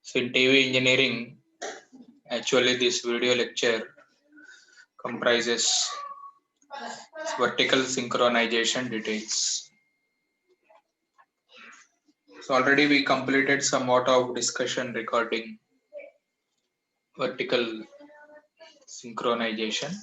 So in TV engineering, actually this video lecture comprises vertical synchronization details. So already we completed somewhat of discussion regarding vertical synchronization.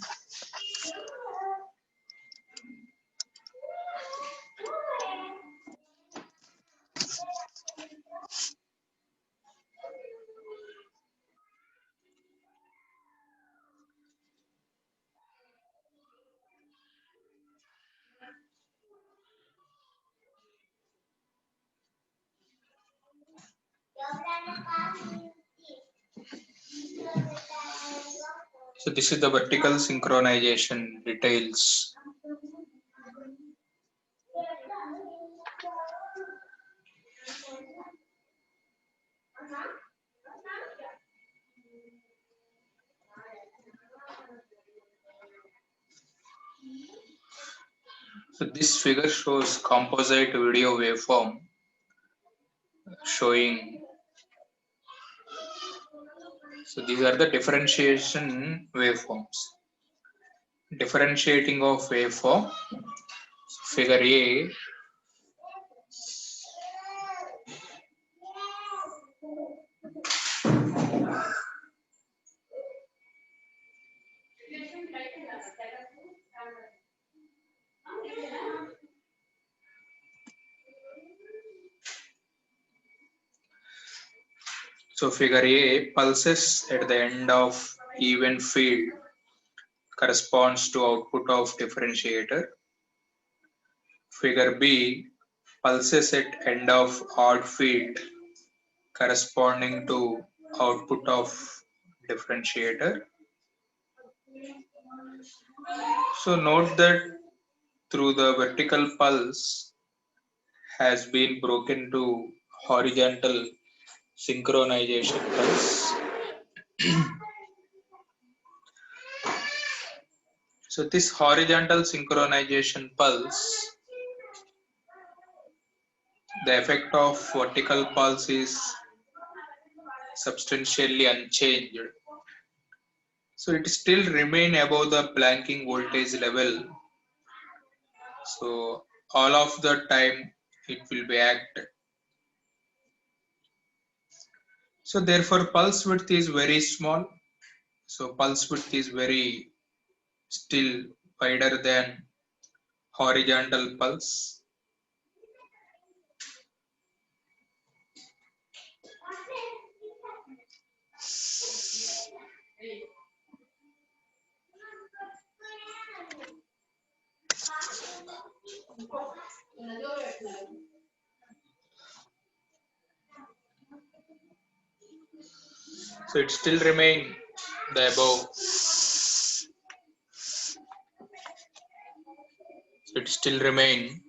So this is the vertical synchronization details. So this figure shows composite video waveform showing. So these are the differentiation waveforms. Differentiating of waveform. So figure A. So figure A, pulses at the end of even field corresponds to output of differentiator. Figure B, pulses at end of odd field corresponding to output of differentiator. So note that through the vertical pulse has been broken to horizontal synchronization pulse. So this horizontal synchronization pulse, the effect of vertical pulse is substantially unchanged. So it still remain above the blanking voltage level. So all of the time it will be act. So therefore pulse width is very small. So pulse width is very still wider than horizontal pulse. So it still remain the above. So it still remain.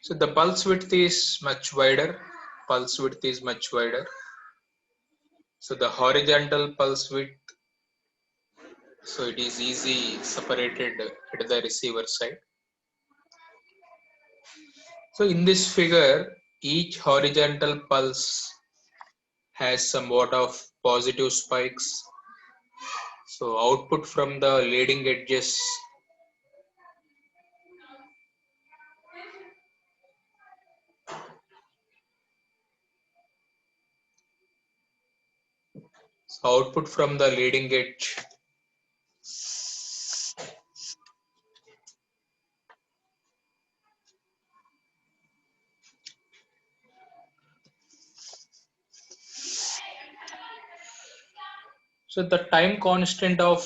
So the pulse width is much wider. Pulse width is much wider. So the horizontal pulse width, so it is easy separated at the receiver side. So in this figure, each horizontal pulse has somewhat of positive spikes. So output from the leading edges edge. So the time constant of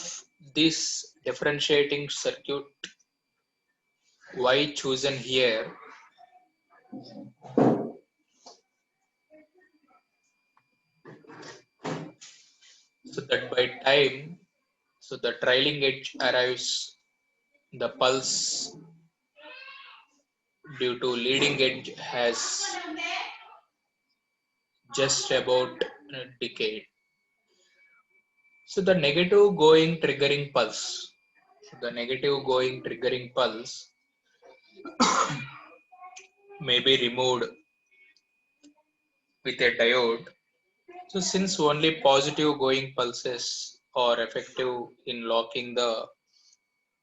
this differentiating circuit, Y chosen here, so that by time, so the trailing edge arrives, the pulse due to leading edge has just about a decade. So the negative going triggering pulse, may be removed with a diode. So since only positive going pulses are effective in locking the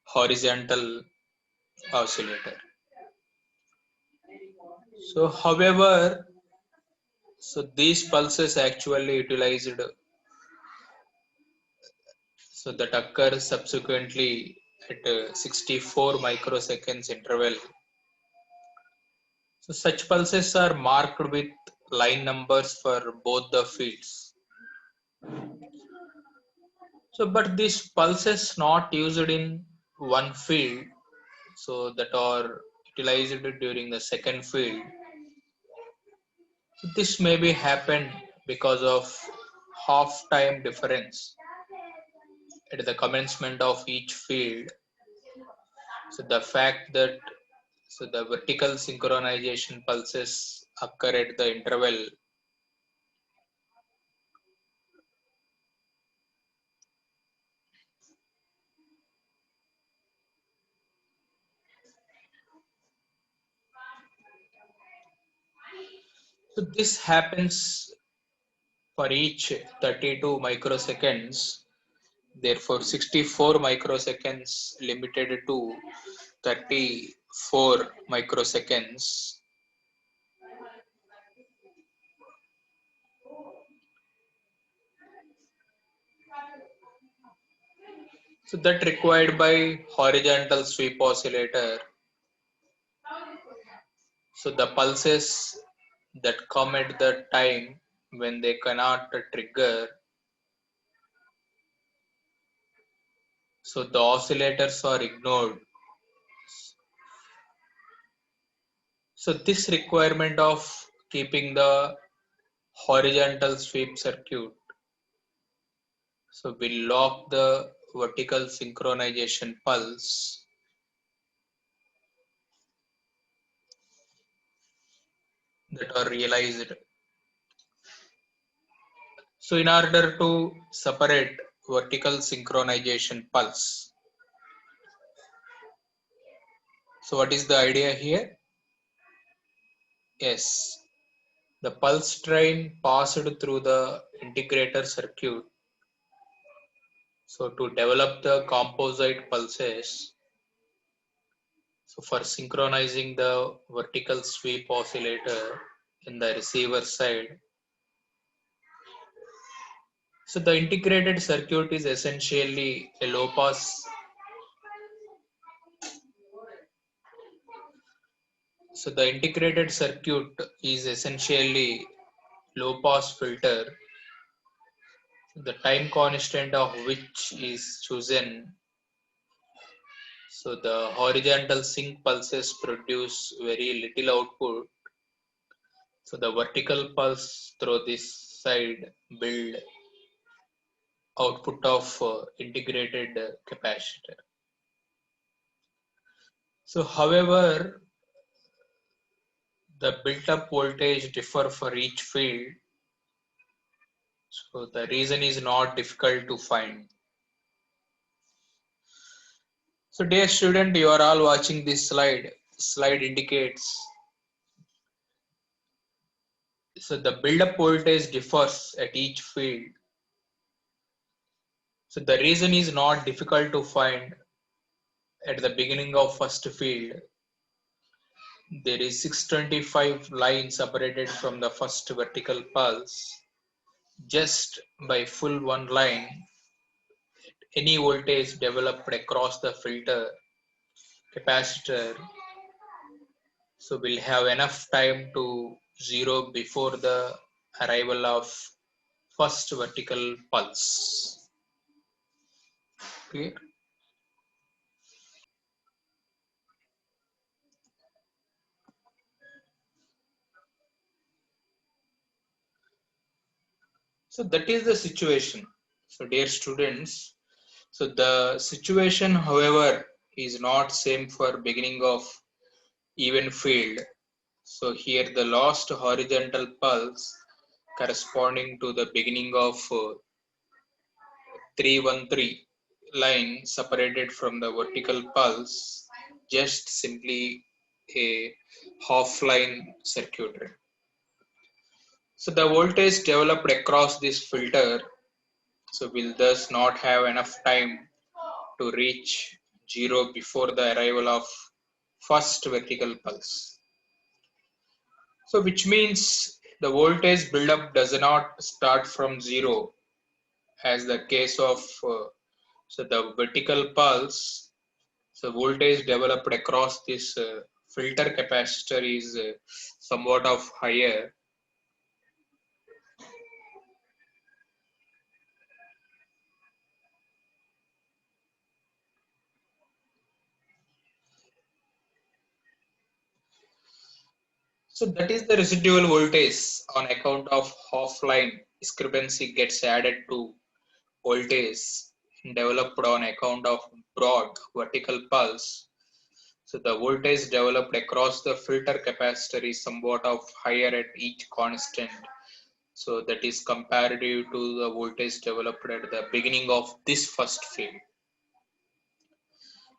horizontal oscillator. So however, so these pulses actually utilized, so that occur subsequently at 64 microseconds interval. So such pulses are marked with line numbers for both the fields. So but these pulses not used in one field, so that are utilized during the second field. This may be happened because of half time difference at the commencement of each field. So the fact that, so the vertical synchronization pulses occur at the interval. So this happens for each 32 microseconds. Therefore, 64 microseconds limited to 34 microseconds. So that required by horizontal sweep oscillator. So the pulses that come at the time when they cannot trigger, so the oscillators are ignored. So this requirement of keeping the horizontal sweep circuit, so will lock the vertical synchronization pulse that are realized. So in order to separate vertical synchronization pulse, so what is the idea here? Yes, the pulse train passed through the integrator circuit. So to develop the composite pulses, so for synchronizing the vertical sweep oscillator in the receiver side, so the integrated circuit is essentially a low pass. So the integrated circuit is essentially low pass filter, the time constant of which is chosen. So the horizontal sync pulses produce very little output. So the vertical pulse through this side build output of integrated capacitor. So however, the built-up voltage differ for each field. So the reason is not difficult to find. So dear student, you are all watching this slide. Slide indicates, so the build-up voltage differs at each field. So the reason is not difficult to find. At the beginning of first field, there is 625 lines separated from the first vertical pulse. Just by full one line, any voltage developed across the filter capacitor, so we'll have enough time to zero before the arrival of first vertical pulse. Clear? So that is the situation. So dear students, so the situation, however, is not same for beginning of even field. So here the last horizontal pulse corresponding to the beginning of 313 line separated from the vertical pulse, just simply a half line circuitry. So the voltage developed across this filter will thus not have enough time to reach zero before the arrival of first vertical pulse. So which means the voltage buildup does not start from zero as the case of the vertical pulse. So voltage developed across this filter capacitor is somewhat of higher. So that is the residual voltage on account of half-line discrepancy gets added to voltage developed on account of broad vertical pulse. So the voltage developed across the filter capacitor is somewhat of higher at each constant. So that is comparative to the voltage developed at the beginning of this first field.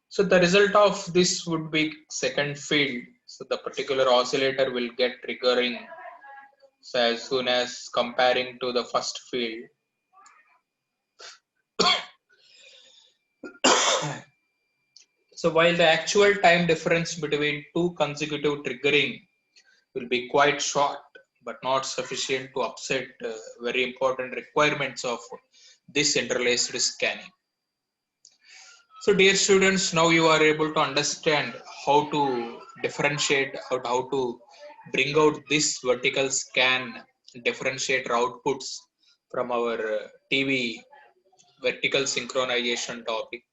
So the result of this would be second field. So the particular oscillator will get triggering so as soon as comparing to the first field. So while the actual time difference between two consecutive triggering will be quite short, but not sufficient to upset very important requirements of this interlaced scanning. So dear students, now you are able to understand how to differentiate out, how to bring out this vertical scan differentiator outputs from our TV vertical synchronization topic.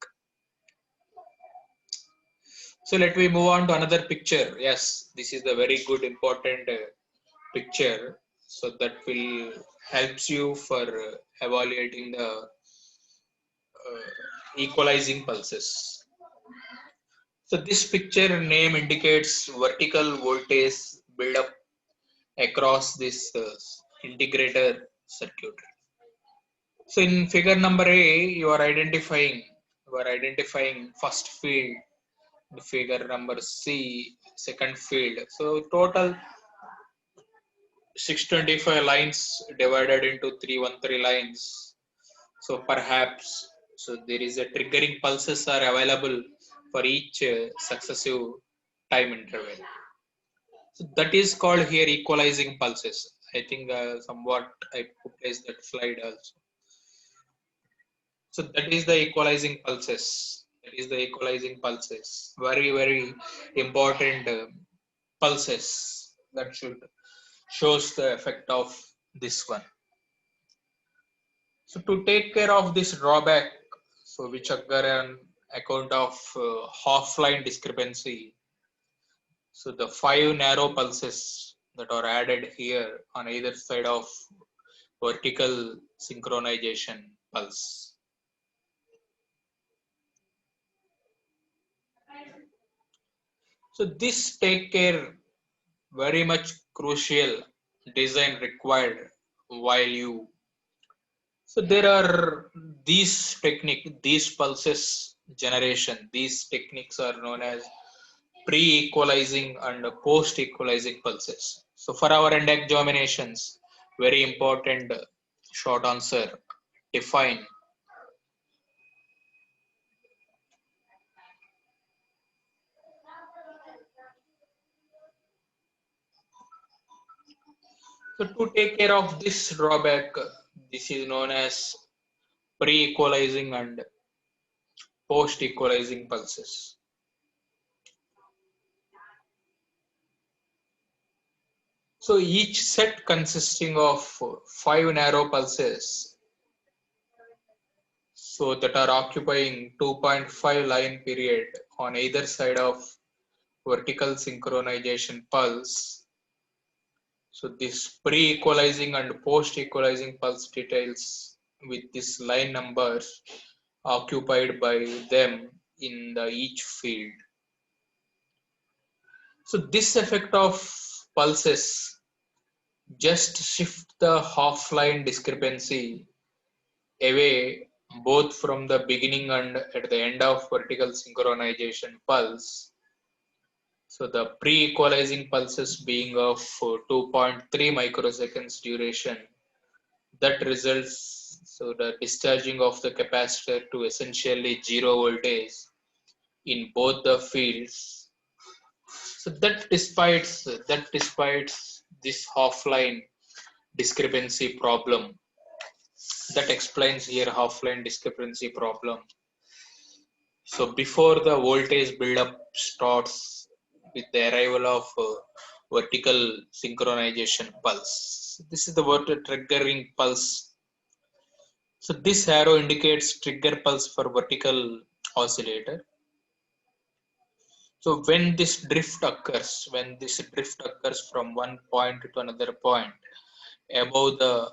So let me move on to another picture. Yes, this is a very good important picture. So that will helps you for evaluating the equalizing pulses. So this picture name indicates vertical voltage buildup across this integrator circuitry. So in figure number A, you are identifying first field. In figure number C, second field. So total 625 lines divided into 313 lines. So perhaps there is a triggering pulses are available for each successive time interval. So that is called here equalizing pulses. I think somewhat I put as that slide also. So that is the equalizing pulses. That is the equalizing pulses. Very, very important pulses that shows the effect of this one. So to take care of this drawback, so which occur on account of half-line discrepancy, so the 5 narrow pulses that are added here on either side of vertical synchronization pulse. So this take care very much crucial design required while you. So there are these pulses generation. These techniques are known as pre-equalizing and post-equalizing pulses. So for our end examinations, very important short answer, define. So to take care of this drawback, this is known as pre-equalizing and post-equalizing pulses. So each set consisting of 5 narrow pulses, so that are occupying 2.5 line period on either side of vertical synchronization pulse. So this pre-equalizing and post-equalizing pulse details with this line numbers occupied by them in the each field. So this effect of pulses just shift the half-line discrepancy away both from the beginning and at the end of vertical synchronization pulse. So the pre-equalizing pulses being of 2.3 microseconds duration, that results so the discharging of the capacitor to essentially zero voltage in both the fields. So that despite this half-line discrepancy problem, that explains here half-line discrepancy problem. So before the voltage buildup starts with the arrival of vertical synchronization pulse. This is the word triggering pulse. So this arrow indicates trigger pulse for vertical oscillator. So when this drift occurs from one point to another point above the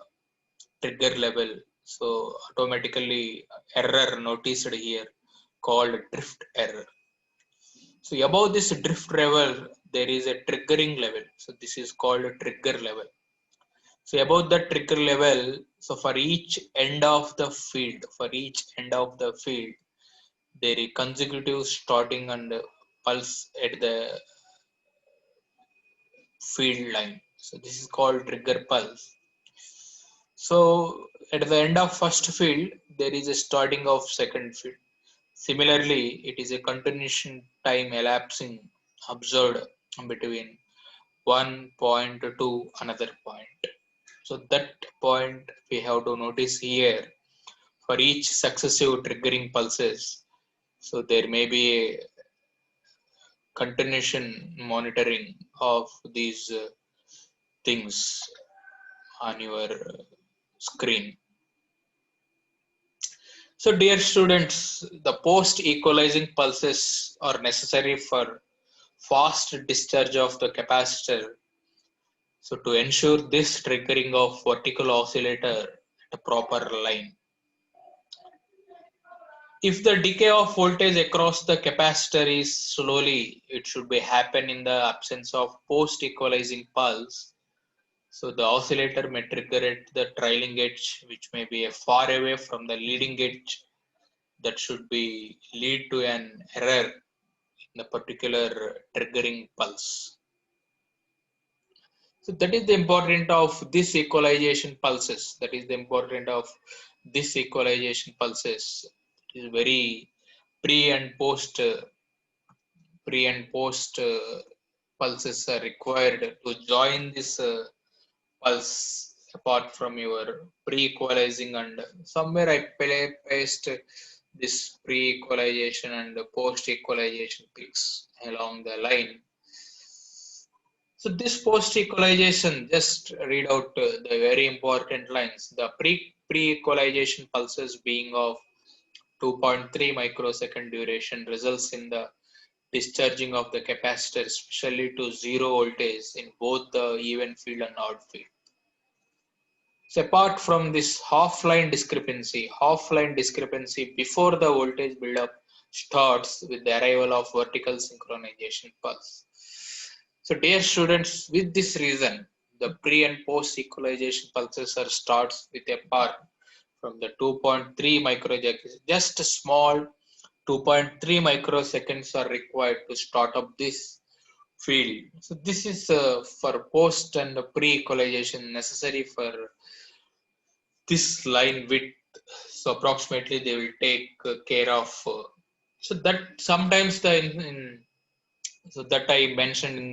trigger level, so automatically error noticed here called drift error. So above this drift level, there is a triggering level. So this is called a trigger level. So above the trigger level, so for each end of the field, there is consecutive starting and pulse at the field line. So this is called trigger pulse. So at the end of first field, there is a starting of second field. Similarly, it is a continuation time elapsing observed between one point to another point. So that point we have to notice here for each successive triggering pulses. So there may be a continuation monitoring of these things on your screen. So dear students, the post-equalizing pulses are necessary for fast discharge of the capacitor. So to ensure this triggering of vertical oscillator at a proper line. If the decay of voltage across the capacitor is slowly, it should be happen in the absence of post-equalizing pulse. So the oscillator may trigger at the trailing edge, which may be far away from the leading edge. That should be lead to an error in the particular triggering pulse. So that is the important of this equalization pulses. That is the important of this equalization pulses. It is very pre and post pulses are required to join this pulse apart from your pre-equalizing, and somewhere I paste this pre-equalization and post-equalization pics along the line. So this post-equalization, just read out the very important lines. The pre-equalization pulses being of 2.3 microsecond duration results in the discharging of the capacitor, especially to zero voltage in both the even field and odd field. So apart from this half-line discrepancy before the voltage buildup starts with the arrival of vertical synchronization pulse. So dear students, with this reason, the pre and post equalization pulses are starts with a part from the 2.3 microseconds. Just a small 2.3 microseconds are required to start up this field. So this is for post and pre-equalization necessary for this line width. So approximately they will take care of. So that sometimes so that I mentioned in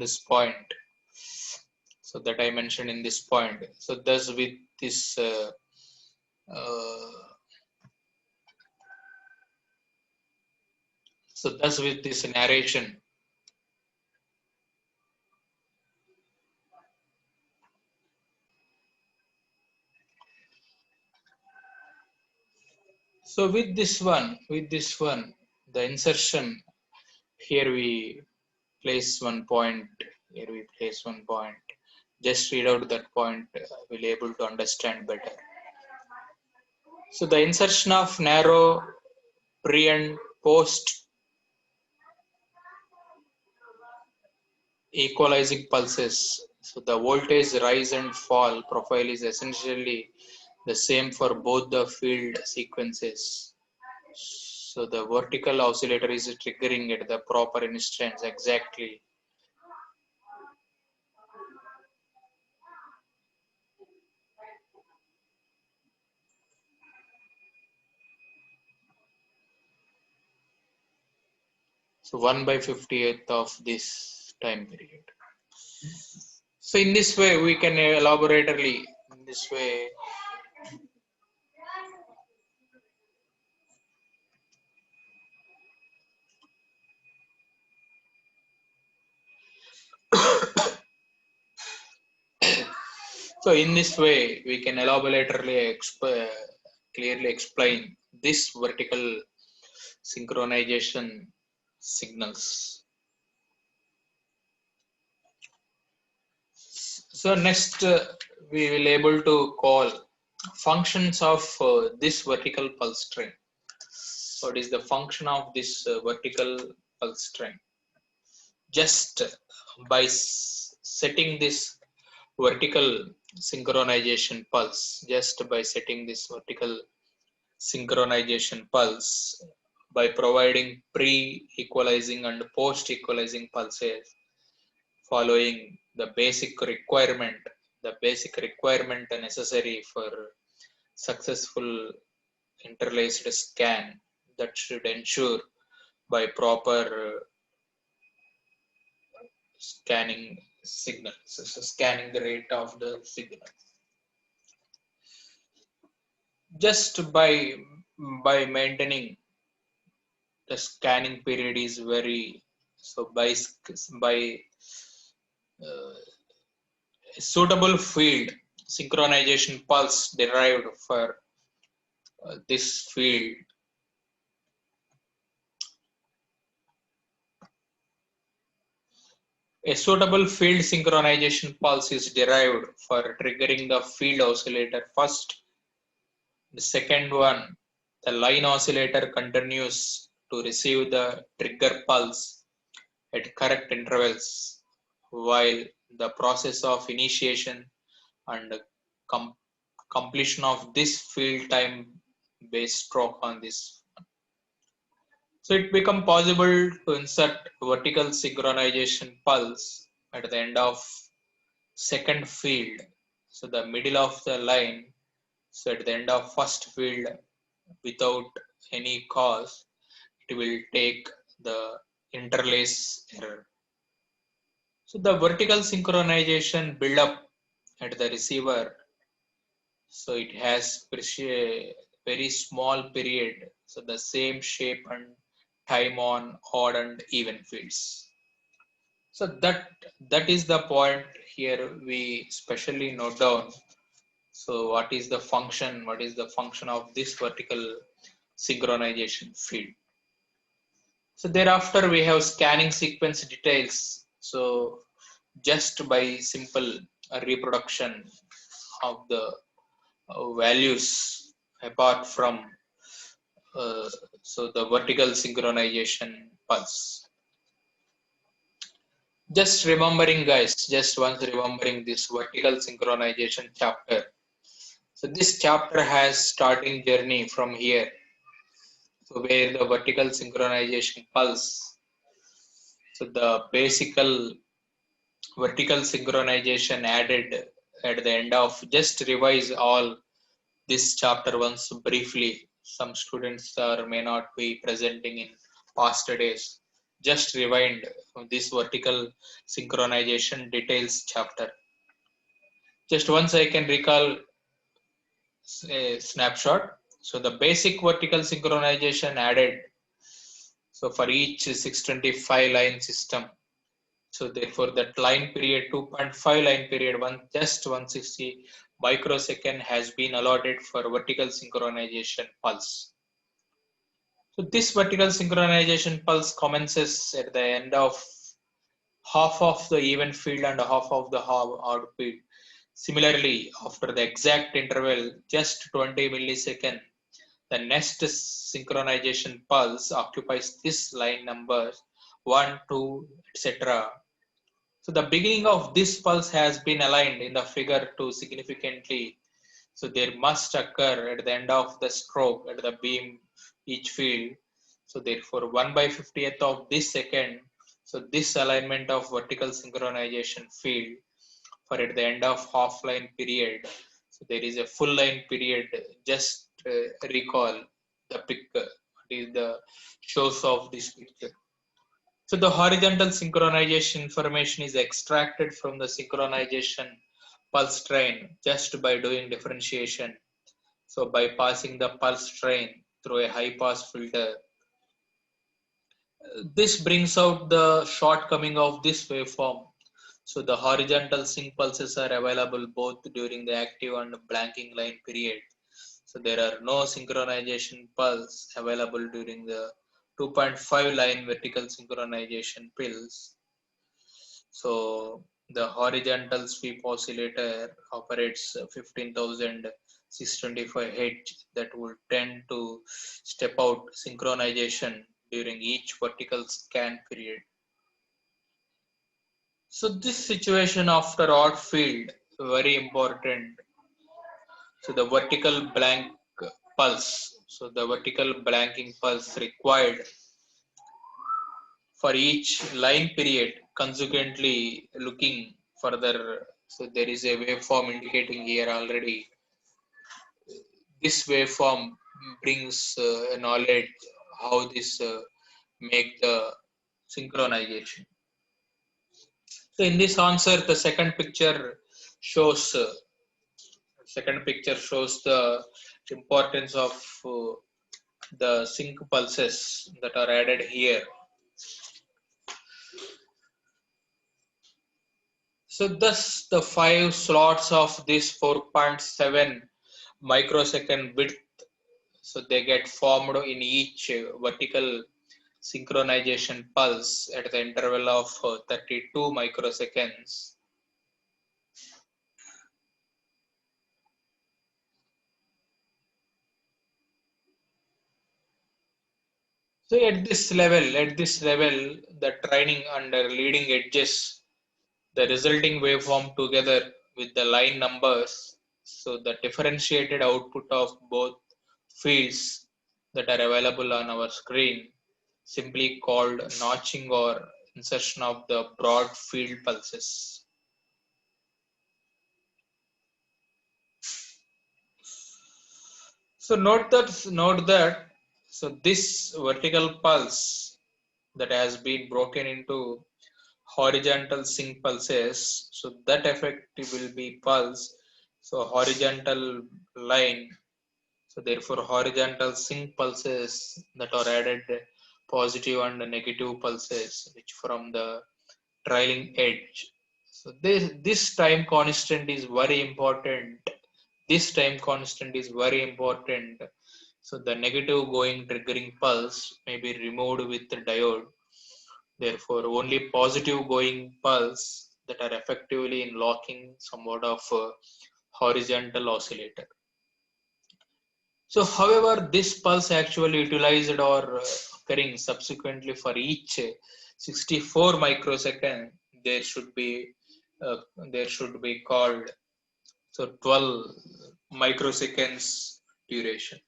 this point. So thus with this uh, narration. So with this one, the insertion, here we place one point, Just read out that point, we'll able to understand better. So the insertion of narrow pre and post equalizing pulses. So the voltage rise and fall profile is essentially the same for both the field sequences. So the vertical oscillator is triggering at the proper instance exactly. So 1/50th of this time period. So in this way, we can elaborately, in this way, so in this way, we can elaborately clearly explain this vertical synchronization signals. So next, we will able to call functions of this vertical pulse train. What is the function of this vertical pulse train? Just by setting this vertical synchronization pulse, just by setting this vertical synchronization pulse, by providing pre-equalizing and post-equalizing pulses following the basic requirement necessary for successful interlaced scan that should ensure by proper scanning signal, so scanning the rate of the signal. Just by maintaining the scanning period is very, so by uh, a suitable field synchronization pulse derived for this field. A suitable field synchronization pulse is derived for triggering the field oscillator first. The second one, the line oscillator continues to receive the trigger pulse at correct intervals, while the process of initiation and com completion of this field time based stroke on this. So it become possible to insert vertical synchronization pulse at the end of second field, so the middle of the line, so at the end of first field without any cause, it will take the interlace error. So the vertical synchronization build up at the receiver, so it has very small period, so the same shape and time on odd and even fields. So that is the point here we specially note down. So what is the function? What is the function of this vertical synchronization field? So thereafter we have scanning sequence details. So just by simple reproduction of the values apart from so the vertical synchronization pulse. Just remembering guys, just once remembering this vertical synchronization chapter. So this chapter has starting journey from here. So where the vertical synchronization pulse. So the vertical synchronization added at the end of, just revise all this chapter once briefly. Some students are may not be presenting in past days. Just rewind this vertical synchronization details chapter. Just once I can recall a snapshot. So the basic vertical synchronization added. So for each 625 line system. So therefore that line period 2.5 line period just 160 microsecond has been allotted for vertical synchronization pulse. So this vertical synchronization pulse commences at the end of half of the even field and half of the odd field. Similarly, after the exact interval, just 20 millisecond, the next synchronization pulse occupies this line numbers 1, 2, etc. So the beginning of this pulse has been aligned in the figure to significantly. So there must occur at the end of the stroke at the beam each field. So therefore 1/50th of this second. So this alignment of vertical synchronization field for at the end of half line period. So there is a full line period. Just recall the picture. What is the shows of this picture? So the horizontal synchronization information is extracted from the synchronization pulse train just by doing differentiation. So by passing the pulse train through a high pass filter, this brings out the shortcoming of this waveform. So the horizontal sync pulses are available both during the active and blanking line period. So there are no synchronization pulse available during the 2.5 line vertical synchronization pulse. So the horizontal sweep oscillator operates 15,625 Hz that will tend to step out synchronization during each vertical scan period. So this situation after odd field very important. So the vertical blank pulse. So the vertical blanking pulse required for each line period consequently looking further. So there is a waveform indicating here already. This waveform brings knowledge how this make the synchronization. So in this answer, the shows second picture shows the importance of the sync pulses that are added here. So thus the 5 slots of this 4.7 microsecond width, so they get formed in each vertical synchronization pulse at the interval of 32 microseconds. So at this level, the training under leading edges, the resulting waveform together with the line numbers, so the differentiated output of both fields that are available on our screen, simply called notching or insertion of the broad field pulses. So note that so this vertical pulse that has been broken into horizontal sync pulses, so that effect will be pulse, so horizontal line, so therefore horizontal sync pulses that are added positive and negative pulses which from the trailing edge. So this time constant is very important. This time constant is very important. So the negative going triggering pulse may be removed with the diode. Therefore, only positive going pulse that are effectively in locking somewhat of horizontal oscillator. So, however, this pulse actually utilized or occurring subsequently for each 64 microsecond, there should be uh, there should be called so 12 microseconds duration.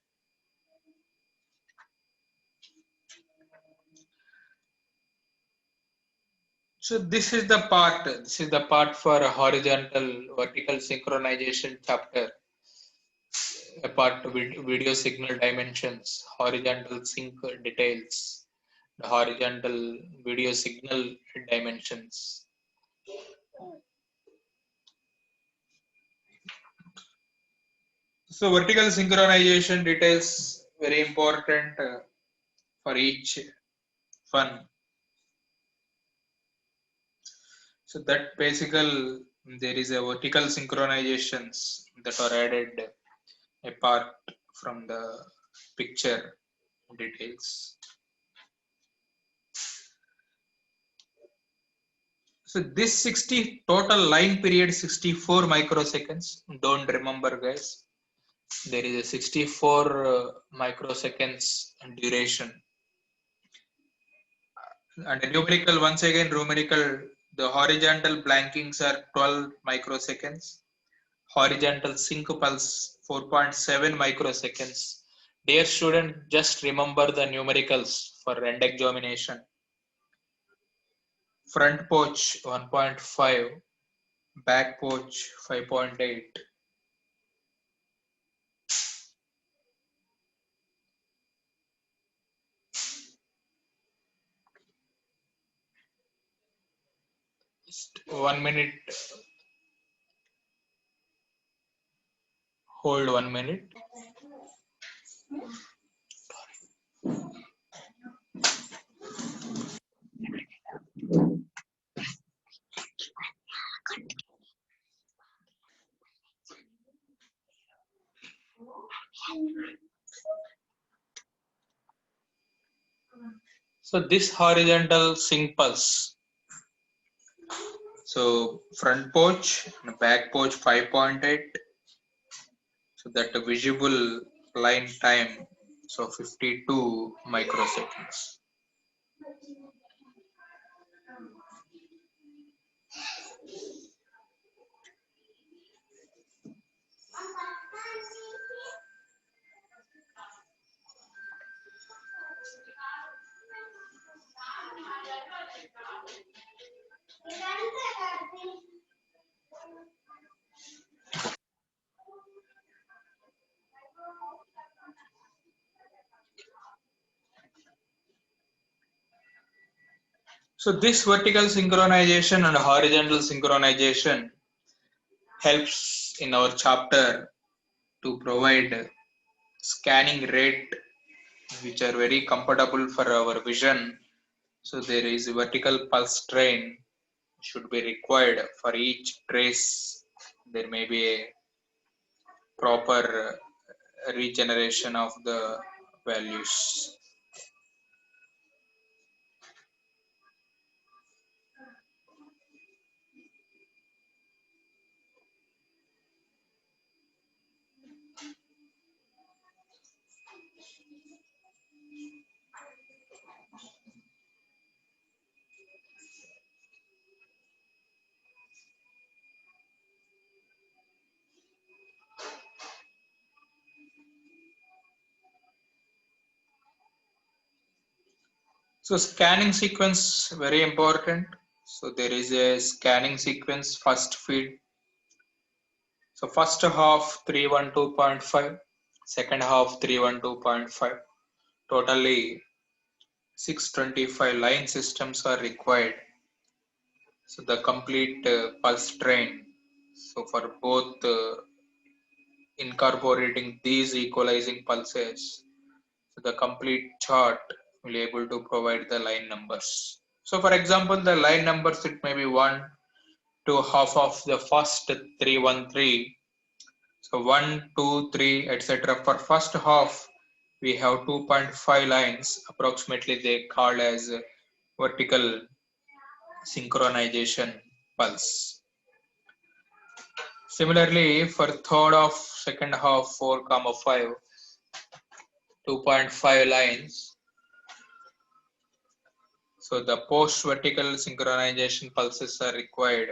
So this is the part for a horizontal vertical synchronization chapter. A part video signal dimensions, horizontal sync details, the horizontal video signal dimensions. So vertical synchronization details very important for each one. So that basically there is a vertical synchronizations that are added apart from the picture details. So this 60 total line period 64 microseconds. Don't remember guys. There is a 64 microseconds duration. And numerical once again numerical the horizontal blankings are 12 microseconds. Horizontal sync pulse 4.7 microseconds. Dear student, just remember the numericals for end examination. Front porch 1.5, back porch 5.8. Just 1 minute. Hold 1 minute. So this horizontal sync pulse. So front porch and back porch 5.8. So that the visible line time, so 52 microseconds. So this vertical synchronization and horizontal synchronization helps in our chapter to provide scanning rate which are very comfortable for our vision. So there is a vertical pulse train should be required for each trace. There may be a proper regeneration of the values. So scanning sequence very important. So there is a scanning sequence first feed. So first half 312.5, second half 312.5. Totally 625 line systems are required. So the complete pulse train. So for both incorporating these equalizing pulses, so the complete chart will be able to provide the line numbers. So for example, the line numbers, it may be 1 to half of the first 313. So 1, 2, 3, etc. For first half, we have 2.5 lines, approximately they called as vertical synchronization pulse. Similarly, for third of second half 4, 5, 2.5 lines. So the post vertical synchronization pulses are required.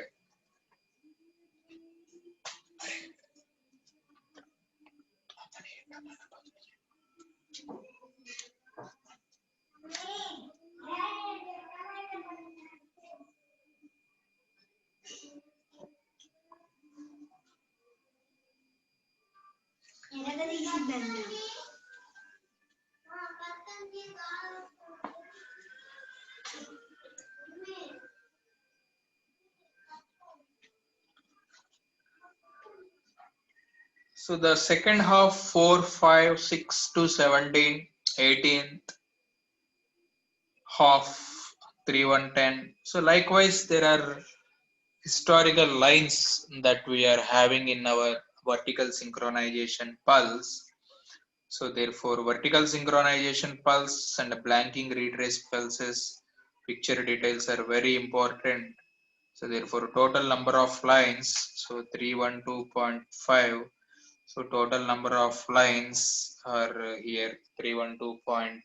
So the second half 4, 5, 6 to 17, 18th half 3, 1, 10. So likewise, there are historical lines that we are having in our vertical synchronization pulse. So therefore, vertical synchronization pulse and blanking retrace pulses, picture details are very important. So therefore, total number of lines, so 312.5. So total number of lines are here 312.5.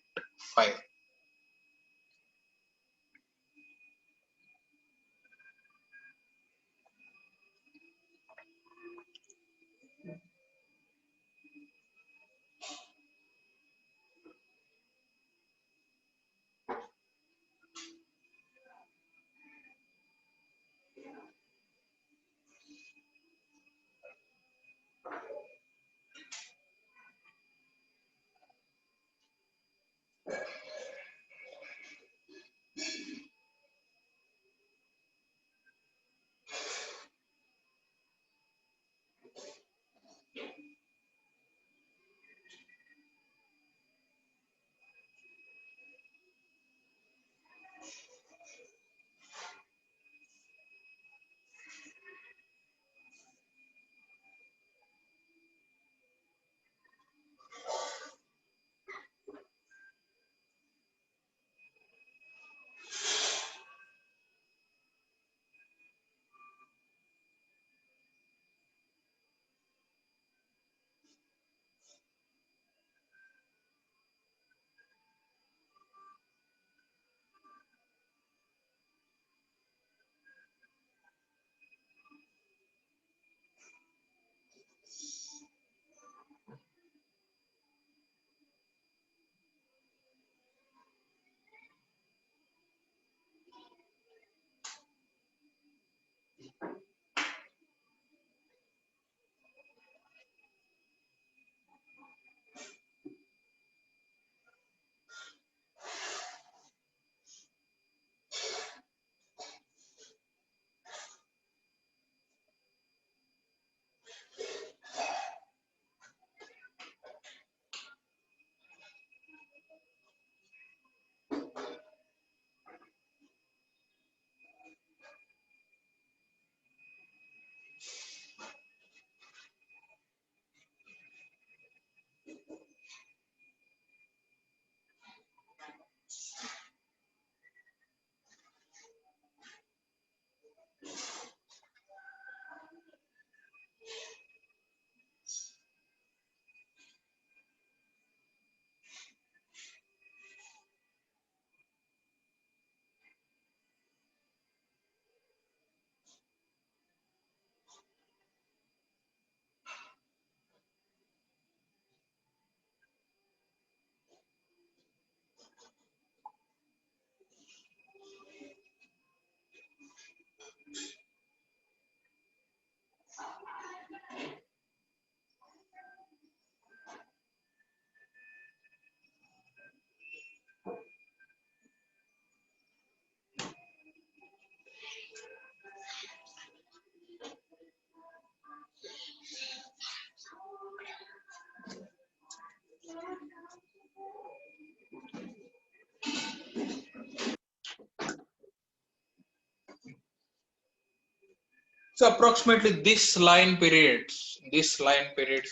So approximately these line periods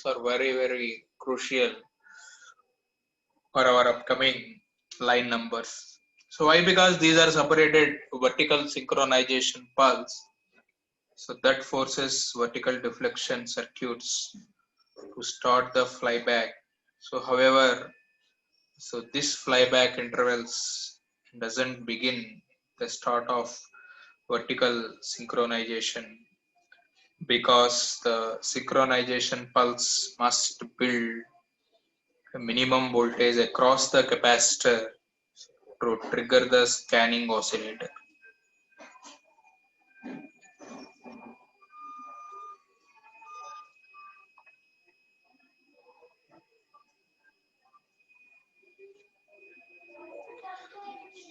are very, very crucial for our upcoming line numbers. So why? Because these are separated vertical synchronization pulse. So that forces vertical deflection circuits to start the flyback. So however, this flyback intervals doesn't begin the start of vertical synchronization, because the synchronization pulse must build a minimum voltage across the capacitor to trigger the scanning oscillator.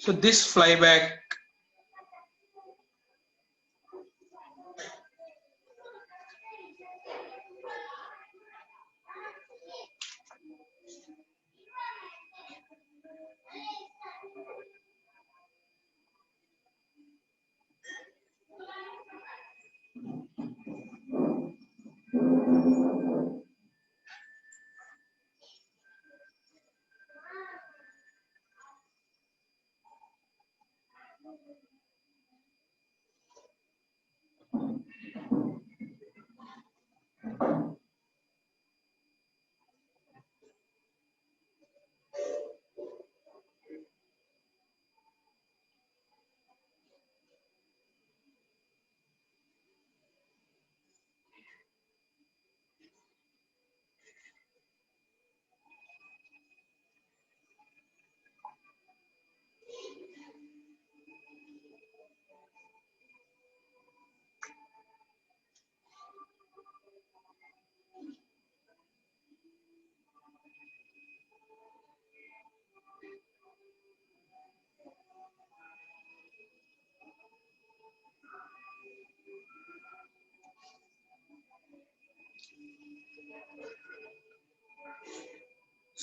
So this flyback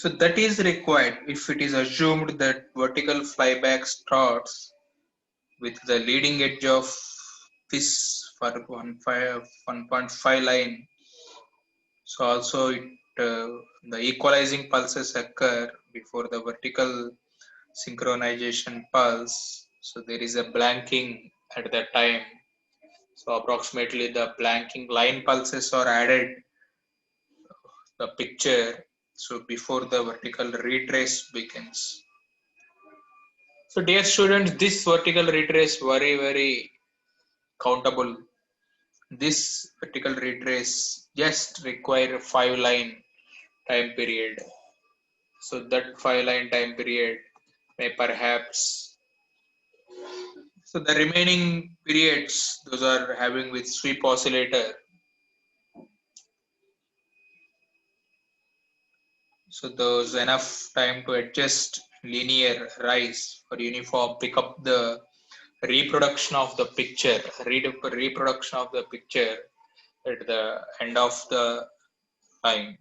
So that is required if it is assumed that vertical flyback starts with the leading edge of this for 1.5 line. So also the equalizing pulses occur before the vertical synchronization pulse. So there is a blanking at that time. So approximately the blanking line pulses are added the picture, so before the vertical retrace begins. So dear students, this vertical retrace very countable. This vertical retrace just require 5 line time period. So that 5 line time period may perhaps, so the remaining periods, those are having with sweep oscillator. So there's enough time to adjust linear rise for uniform, pick up the reproduction of the picture, reproduction of the picture at the end of the line.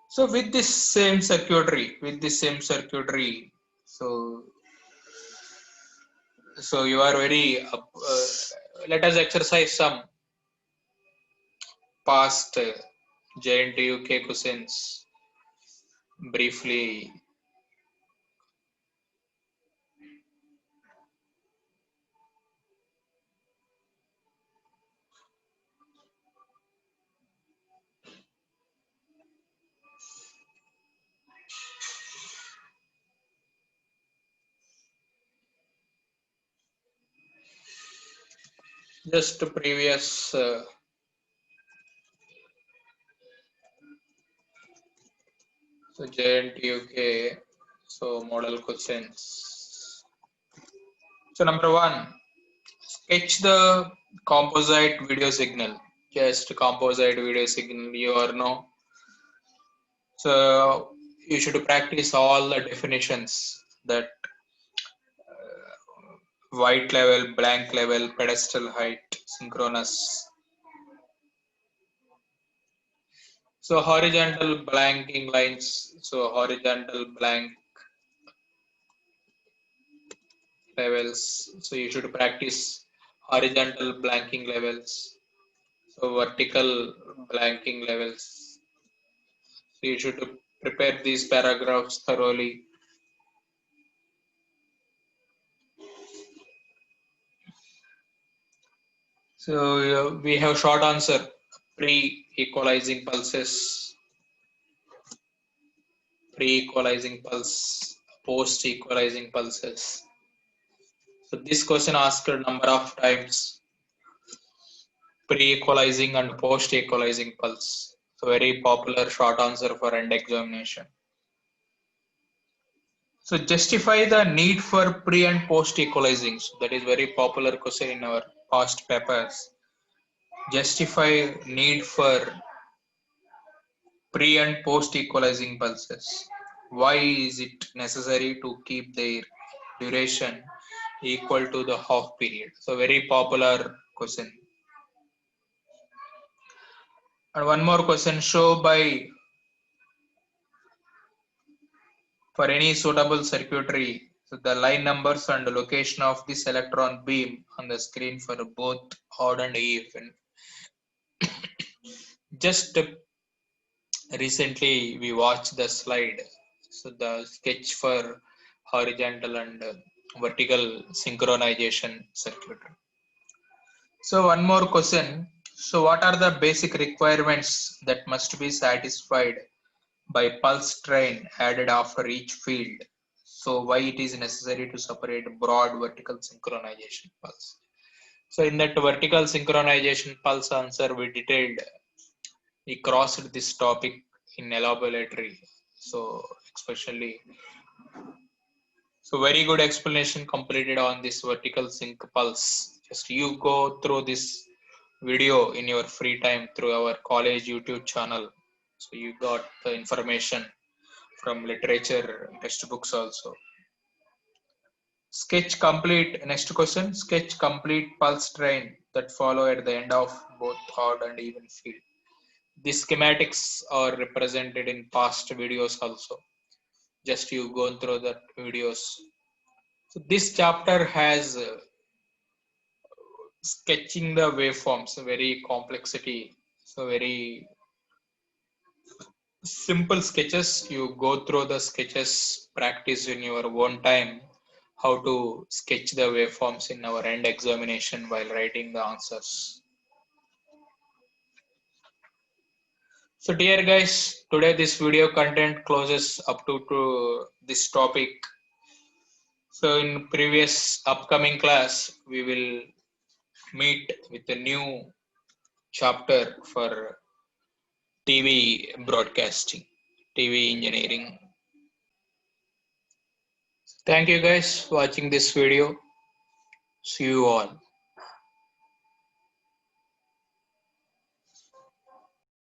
So with this same circuitry, so you are very, let us exercise some past JNTU questions briefly. Just previous so JNTUK, so model questions. So number 1, sketch the composite video signal. Just composite video signal, you or no. So you should practice all the definitions, that white level, blank level, pedestal height, synchronous. So horizontal blanking lines, so horizontal blank levels. So you should practice horizontal blanking levels. So vertical blanking levels. So you should prepare these paragraphs thoroughly. So we have short answer: pre-equalizing pulses, pre-equalizing pulse, post-equalizing pulses. So this question asked a number of times: pre-equalizing and post-equalizing pulse. So very popular short answer for end examination. So justify the need for pre and post equalizing. So that is very popular question in our past papers. Justify need for pre and post equalizing pulses. Why is it necessary to keep their duration equal to the half period? So very popular question. And one more question: show by for any suitable circuitry so the line numbers and location of this electron beam on the screen for both odd and even. Just recently we watched the slide, so the sketch for horizontal and vertical synchronization circuitry. So one more question: so what are the basic requirements that must be satisfied by pulse train added after each field? So why it is necessary to separate broad vertical synchronization pulse? So in that vertical synchronization pulse answer we detailed, we crossed this topic in elaboratory. So especially, so very good explanation completed on this vertical sync pulse. Just you go through this video in your free time through our college YouTube channel. So you got the information from literature textbooks also. Sketch complete. Next question: sketch complete pulse train that follow at the end of both odd and even field. The schematics are represented in past videos also. Just you go through the videos. So this chapter has sketching the waveforms, very complexity. So very simple sketches. You go through the sketches, practice in your own time how to sketch the waveforms in our end examination while writing the answers. So dear guys, today this video content closes up to this topic. So in previous upcoming class, we will meet with a new chapter for TV broadcasting, TV engineering. Thank you guys for watching this video. See you all.